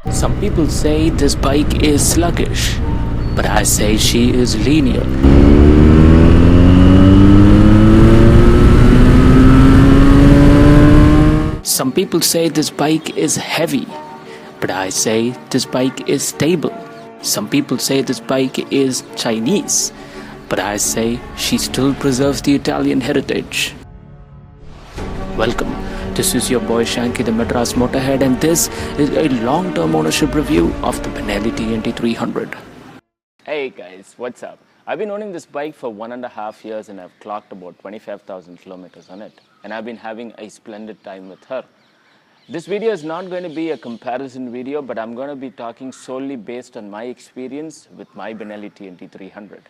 Some people say this bike is sluggish, but I say she is linear. Some people say this bike is heavy, but I say this bike is stable. Some people say this bike is Chinese, but I say she still preserves the Italian heritage. Welcome. This is your boy Shanky, the MadrasMotorHead, and this is a long-term ownership review of the Benelli TNT 300. Hey guys, what's up? I've been owning this bike for 1.5 years and I've clocked about 25,000 kilometers on it. And I've been having a splendid time with her. This video is not going to be a comparison video, but I'm going to be talking solely based on my experience with my Benelli TNT 300.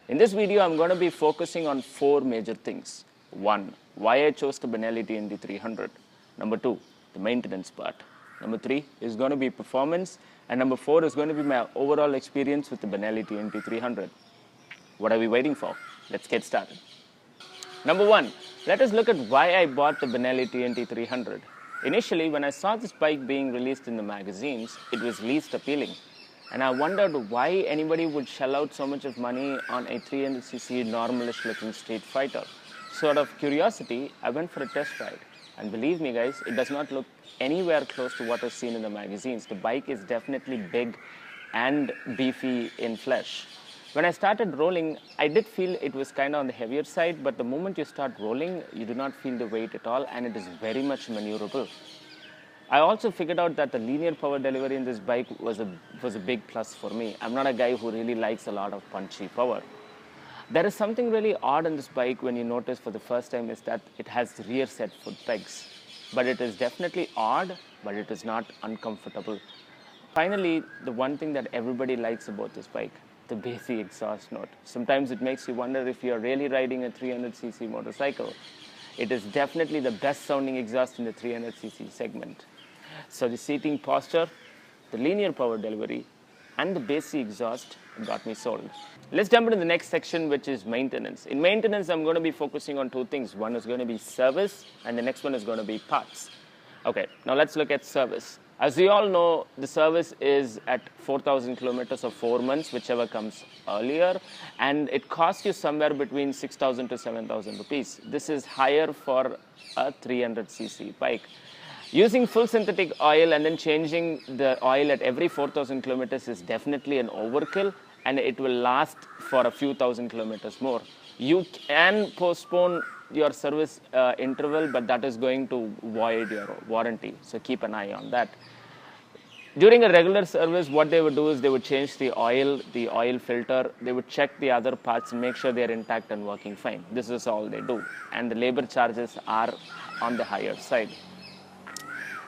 In this video, I'm going to be focusing on 4 major things. 1. Why I chose the Benelli TNT 300. Number 2. The maintenance part. Number 3 is going to be performance. And number 4 is going to be my overall experience with the Benelli TNT 300. What are we waiting for? Let's get started. Number 1. Let us look at why I bought the Benelli TNT 300. Initially, when I saw this bike being released in the magazines, it was least appealing. And I wondered why anybody would shell out so much of money on a 300cc normalish looking street fighter. So out of curiosity, I went for a test ride. And believe me guys, it does not look anywhere close to what was seen in the magazines. The bike is definitely big and beefy in flesh. When I started rolling, I did feel it was kind of on the heavier side, but the moment you start rolling, you do not feel the weight at all, and it is very much maneuverable. I also figured out that the linear power delivery in this bike was a big plus for me. I'm not a guy who really likes a lot of punchy power. There is something really odd on this bike when you notice for the first time is that it has rear set foot pegs. But it is definitely odd, but it is not uncomfortable. Finally, the one thing that everybody likes about this bike, the bassy exhaust note. Sometimes it makes you wonder if you're really riding a 300cc motorcycle. It is definitely the best sounding exhaust in the 300cc segment. So the seating posture, the linear power delivery, and the bassy exhaust got me sold. Let's jump into the next section, which is maintenance. In maintenance, I'm going to be focusing on 2 things. One is going to be service, and the next one is going to be parts. Okay, now let's look at service. As we all know, the service is at 4,000 kilometers or 4 months, whichever comes earlier, and it costs you somewhere between 6,000 to 7,000 rupees. This is higher for a 300cc bike. Using full synthetic oil and then changing the oil at every 4,000 kilometers is definitely an overkill, and it will last for a few thousand kilometers more. You can postpone your service interval, but that is going to void your warranty, so keep an eye on that. During a regular service, what they would do is they would change the oil filter, they would check the other parts and make sure they are intact and working fine. This is all they do, and the labor charges are on the higher side.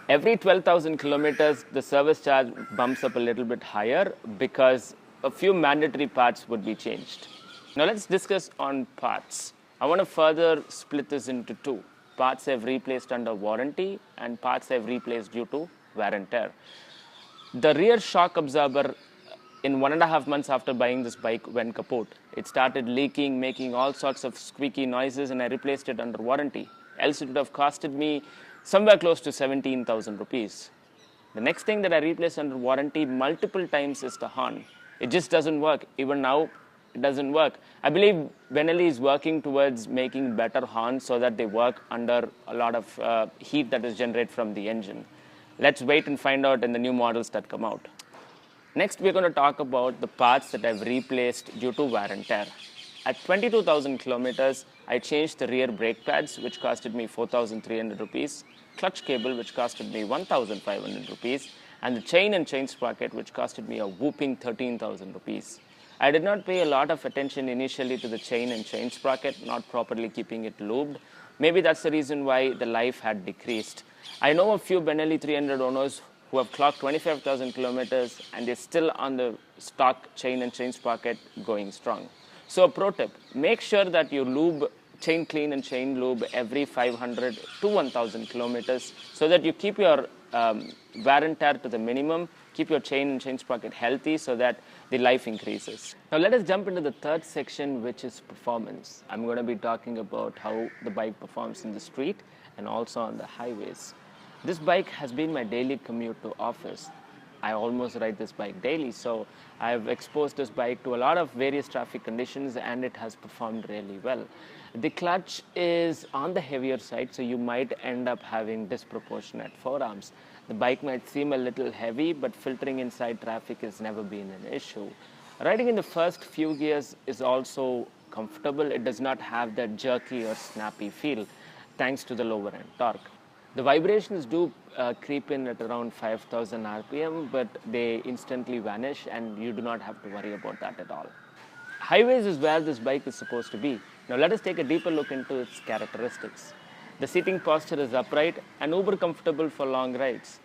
Every 12,000 kilometers, the service charge bumps up a little bit higher because a few mandatory parts would be changed. Now let's discuss on parts. I want to further split this into 2. Parts I've replaced under warranty and parts I've replaced due to wear and tear. The rear shock absorber in 1.5 months after buying this bike went kaput. It started leaking, making all sorts of squeaky noises, and I replaced it under warranty. Else it would have costed me somewhere close to 17,000 rupees. The next thing that I replaced under warranty multiple times is the horn. It just doesn't work. Even now, it doesn't work. I believe Benelli is working towards making better horns so that they work under a lot of heat that is generated from the engine. Let's wait and find out in the new models that come out. Next, we're going to talk about the parts that I've replaced due to wear and tear. At 22,000 kilometers, I changed the rear brake pads, which costed me 4,300 rupees, clutch cable, which costed me 1,500 rupees, and the chain and chain sprocket, which costed me a whooping 13,000 rupees. I did not pay a lot of attention initially to the chain and chain sprocket, not properly keeping it lubed. Maybe that's the reason why the life had decreased. I know a few Benelli 300 owners who have clocked 25,000 kilometers and they're still on the stock chain and chain sprocket going strong. So a pro tip, make sure that you lube, chain clean and chain lube every 500 to 1,000 kilometers so that you keep your wear and tear to the minimum, keep your chain and chain sprocket healthy so that the life increases. Now let us jump into the third section, which is performance. I'm going to be talking about how the bike performs in the street and also on the highways. This bike has been my daily commute to office. I almost ride this bike daily. So I've exposed this bike to a lot of various traffic conditions and it has performed really well. The clutch is on the heavier side, so you might end up having disproportionate forearms. The bike might seem a little heavy, but filtering inside traffic has never been an issue. Riding in the first few gears is also comfortable. It does not have that jerky or snappy feel thanks to the lower end torque. The vibrations do creep in at around 5000 RPM, but they instantly vanish and you do not have to worry about that at all. Highways is where this bike is supposed to be. Now let us take a deeper look into its characteristics. The seating posture is upright and uber comfortable for long rides.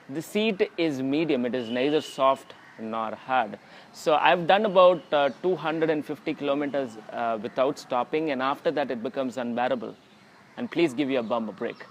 The seat is medium. It is neither soft nor hard. So I've done about 250 kilometers without stopping, and after that it becomes unbearable. And please give your bum a break.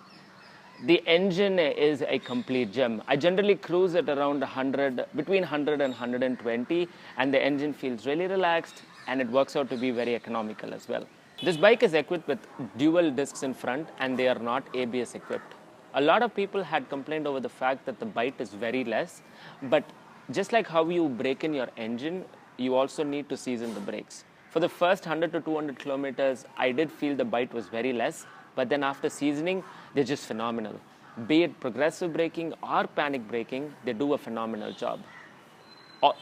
The engine is a complete gem. I generally cruise at around 100, between 100 and 120, and the engine feels really relaxed and it works out to be very economical as well. This bike is equipped with dual discs in front and they are not ABS equipped. A lot of people had complained over the fact that the bite is very less, but just like how you brake in your engine, you also need to season the brakes. For the first 100 to 200 kilometers, I did feel the bite was very less, but then after seasoning, they're just phenomenal. Be it progressive braking or panic braking, they do a phenomenal job.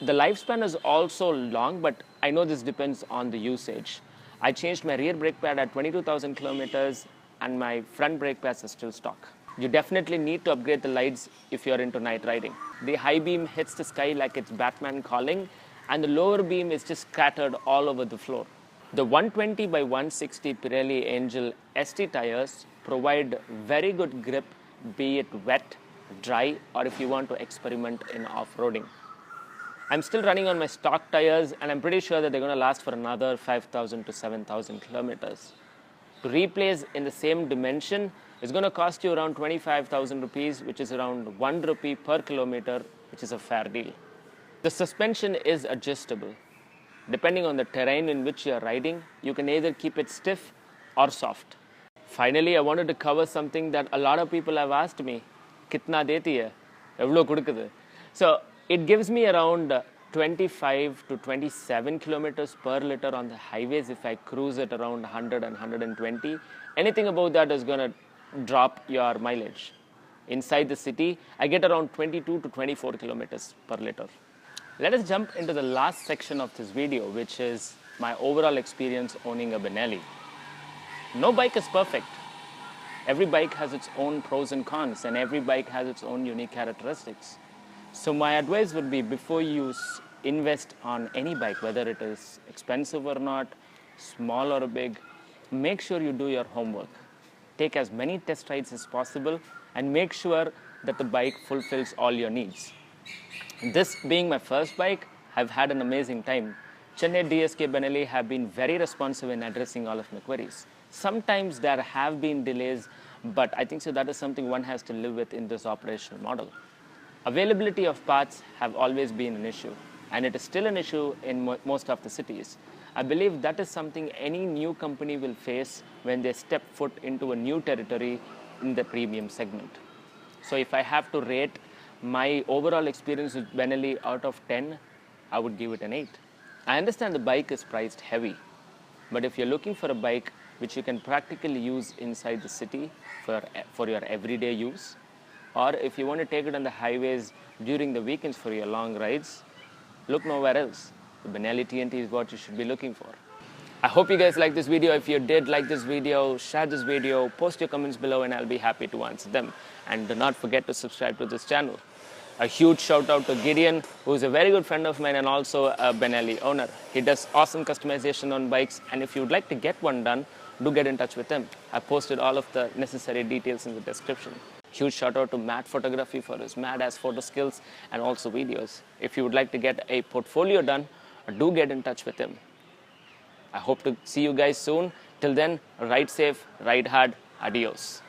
The lifespan is also long, but I know this depends on the usage. I changed my rear brake pad at 22,000 kilometers and my front brake pads are still stock. You definitely need to upgrade the lights if you're into night riding. The high beam hits the sky like it's Batman calling, and the lower beam is just scattered all over the floor. The 120 by 160 Pirelli Angel ST tires provide very good grip, be it wet, dry, or if you want to experiment in off-roading. I'm still running on my stock tires and I'm pretty sure that they're going to last for another 5,000 to 7,000 kilometers. To replace in the same dimension is going to cost you around 25,000 rupees, which is around 1 rupee per kilometer, which is a fair deal. The suspension is adjustable. Depending on the terrain in which you are riding, you can either keep it stiff or soft. Finally, I wanted to cover something that a lot of people have asked me. Kitna deti hai? Evlo kudukudhu? So it gives me around 25 to 27 kilometers per liter on the highways if I cruise at around 100 and 120. Anything above that is going to drop your mileage. Inside the city, I get around 22 to 24 kilometers per liter. Let us jump into the last section of this video, which is my overall experience owning a Benelli. No bike is perfect. Every bike has its own pros and cons, and every bike has its own unique characteristics. So my advice would be, before you invest on any bike, whether it is expensive or not, small or big, make sure you do your homework. Take as many test rides as possible and make sure that the bike fulfills all your needs. This being my first bike, I've had an amazing time. Chennai DSK Benelli have been very responsive in addressing all of my queries. Sometimes there have been delays, but I think so that is something one has to live with in this operational model. Availability of parts have always been an issue, and it is still an issue in most of the cities. I believe that is something any new company will face when they step foot into a new territory in the premium segment. So if I have to rate my overall experience with Benelli out of 10, I would give it an 8. I understand the bike is priced heavy, but if you're looking for a bike which you can practically use inside the city for your everyday use, or if you want to take it on the highways during the weekends for your long rides, look nowhere else. The Benelli TNT is what you should be looking for. I hope you guys liked this video. If you did like this video, share this video, post your comments below and I'll be happy to answer them. And do not forget to subscribe to this channel. A huge shout out to Gideon, who is a very good friend of mine and also a Benelli owner. He does awesome customization on bikes, and if you'd like to get one done, do get in touch with him. I posted all of the necessary details in the description. Huge shout out to Matt Photography for his mad-ass photo skills and also videos. If you would like to get a portfolio done, do get in touch with him. I hope to see you guys soon. Till then, ride safe, ride hard, adios.